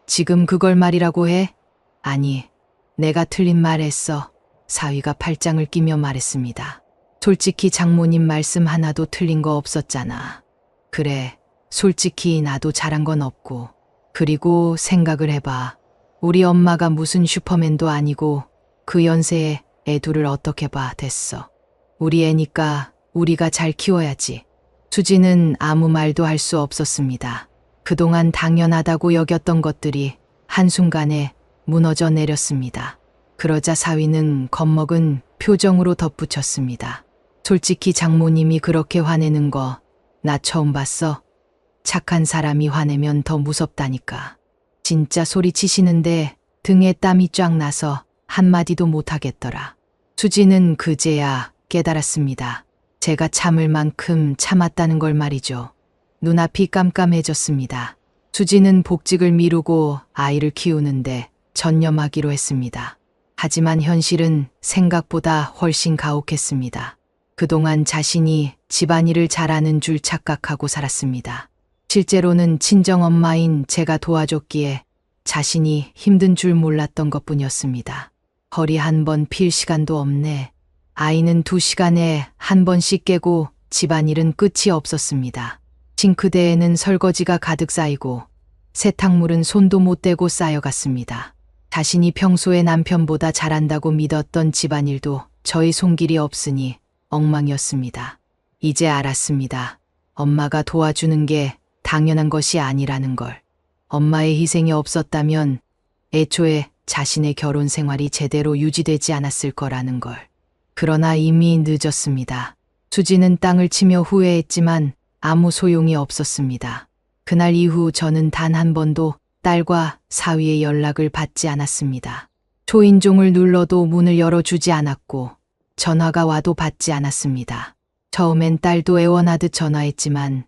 지금 그걸 말이라고 해? 아니, 내가 틀린 말 했어. 사위가 팔짱을 끼며 말했습니다. 솔직히 장모님 말씀 하나도 틀린 거 없었잖아. 그래, 솔직히 나도 잘한 건 없고. 그리고 생각을 해봐. 우리 엄마가 무슨 슈퍼맨도 아니고 그 연세에 애 둘을 어떻게 봐. 됐어. 우리 애니까 우리가 잘 키워야지. 수지는 아무 말도 할 수 없었습니다. 그동안 당연하다고 여겼던 것들이 한순간에 무너져 내렸습니다. 그러자 사위는 겁먹은 표정으로 덧붙였습니다. 솔직히 장모님이 그렇게 화내는 거 나 처음 봤어. 착한 사람이 화내면 더 무섭다니까. 진짜 소리치시는데 등에 땀이 쫙 나서 한마디도 못하겠더라. 수지는 그제야 깨달았습니다. 제가 참을 만큼 참았다는 걸 말이죠. 눈앞이 깜깜해졌습니다. 수지는 복직을 미루고 아이를 키우는데 전념하기로 했습니다. 하지만 현실은 생각보다 훨씬 가혹했습니다. 그동안 자신이 집안일을 잘하는 줄 착각하고 살았습니다. 실제로는 친정엄마인 제가 도와줬기에 자신이 힘든 줄 몰랐던 것뿐이었습니다. 허리 한 번 필 시간도 없네. 아이는 2시간에 한 번씩 깨고 집안일은 끝이 없었습니다. 싱크대에는 설거지가 가득 쌓이고 세탁물은 손도 못 대고 쌓여갔습니다. 자신이 평소에 남편보다 잘한다고 믿었던 집안일도 저희 손길이 없으니 엉망이었습니다. 이제 알았습니다. 엄마가 도와주는 게 당연한 것이 아니라는 걸. 엄마의 희생이 없었다면 애초에 자신의 결혼 생활이 제대로 유지되지 않았을 거라는 걸. 그러나 이미 늦었습니다. 수지는 땅을 치며 후회했지만 아무 소용이 없었습니다. 그날 이후 저는 단 한 번도 딸과 사위의 연락을 받지 않았습니다. 초인종을 눌러도 문을 열어주지 않았고 전화가 와도 받지 않았습니다. 처음엔 딸도 애원하듯 전화했지만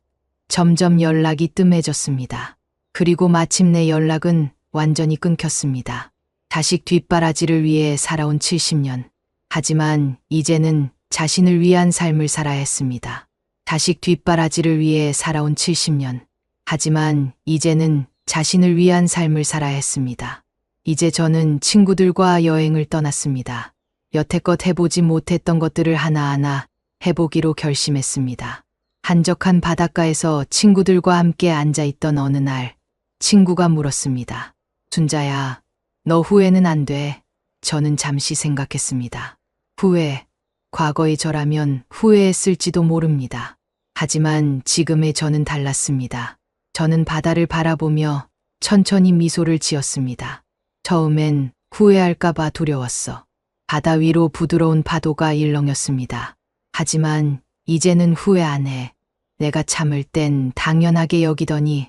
점점 연락이 뜸해졌습니다. 그리고 마침내 연락은 완전히 끊겼습니다. 자식 뒷바라지를 위해 살아온 70년. 하지만 이제는 자신을 위한 삶을 살아야 했습니다. 자식 뒷바라지를 위해 살아온 70년. 하지만 이제는 자신을 위한 삶을 살아야 했습니다. 이제 저는 친구들과 여행을 떠났습니다. 여태껏 해보지 못했던 것들을 하나하나 해보기로 결심했습니다. 한적한 바닷가에서 친구들과 함께 앉아있던 어느 날 친구가 물었습니다. 순자야, 너 후회는 안 돼. 저는 잠시 생각했습니다. 후회, 과거의 저라면 후회했을지도 모릅니다. 하지만 지금의 저는 달랐습니다. 저는 바다를 바라보며 천천히 미소를 지었습니다. 처음엔 후회할까봐 두려웠어. 바다 위로 부드러운 파도가 일렁였습니다. 하지만 이제는 후회 안 해. 내가 참을 땐 당연하게 여기더니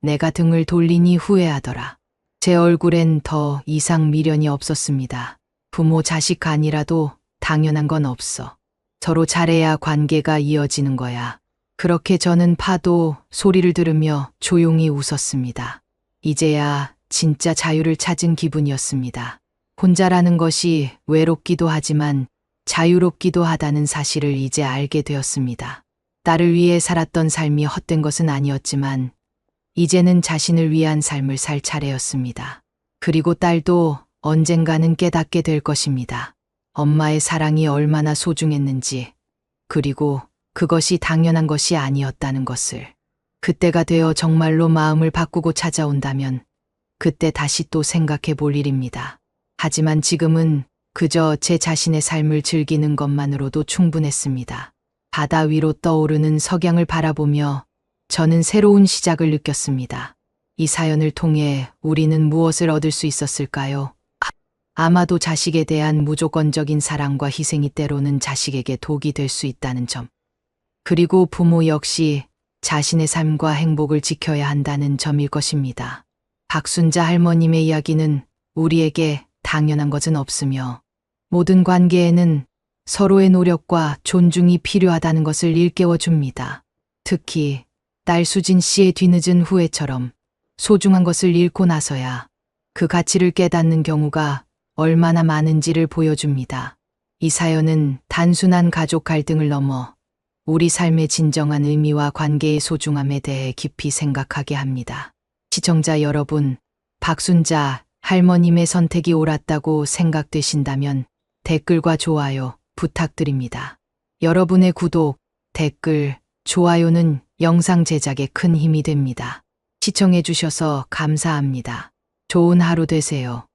내가 등을 돌리니 후회하더라. 제 얼굴엔 더 이상 미련이 없었습니다. 부모 자식 간이라도 당연한 건 없어. 서로 잘해야 관계가 이어지는 거야. 그렇게 저는 파도 소리를 들으며 조용히 웃었습니다. 이제야 진짜 자유를 찾은 기분이었습니다. 혼자라는 것이 외롭기도 하지만 자유롭기도 하다는 사실을 이제 알게 되었습니다. 딸을 위해 살았던 삶이 헛된 것은 아니었지만 이제는 자신을 위한 삶을 살 차례였습니다. 그리고 딸도 언젠가는 깨닫게 될 것입니다. 엄마의 사랑이 얼마나 소중했는지, 그리고 그것이 당연한 것이 아니었다는 것을. 그때가 되어 정말로 마음을 바꾸고 찾아온다면 그때 다시 또 생각해 볼 일입니다. 하지만 지금은 그저 제 자신의 삶을 즐기는 것만으로도 충분했습니다. 바다 위로 떠오르는 석양을 바라보며 저는 새로운 시작을 느꼈습니다. 이 사연을 통해 우리는 무엇을 얻을 수 있었을까요? 아마도 자식에 대한 무조건적인 사랑과 희생이 때로는 자식에게 독이 될 수 있다는 점. 그리고 부모 역시 자신의 삶과 행복을 지켜야 한다는 점일 것입니다. 박순자 할머님의 이야기는 우리에게 당연한 것은 없으며 모든 관계에는 서로의 노력과 존중이 필요하다는 것을 일깨워 줍니다. 특히 딸 수진 씨의 뒤늦은 후회처럼 소중한 것을 잃고 나서야 그 가치를 깨닫는 경우가 얼마나 많은지를 보여줍니다. 이 사연은 단순한 가족 갈등을 넘어 우리 삶의 진정한 의미와 관계의 소중함에 대해 깊이 생각하게 합니다. 시청자 여러분, 박순자 할머님의 선택이 옳았다고 생각되신다면 댓글과 좋아요 부탁드립니다. 여러분의 구독, 댓글, 좋아요는 영상 제작에 큰 힘이 됩니다. 시청해 주셔서 감사합니다. 좋은 하루 되세요.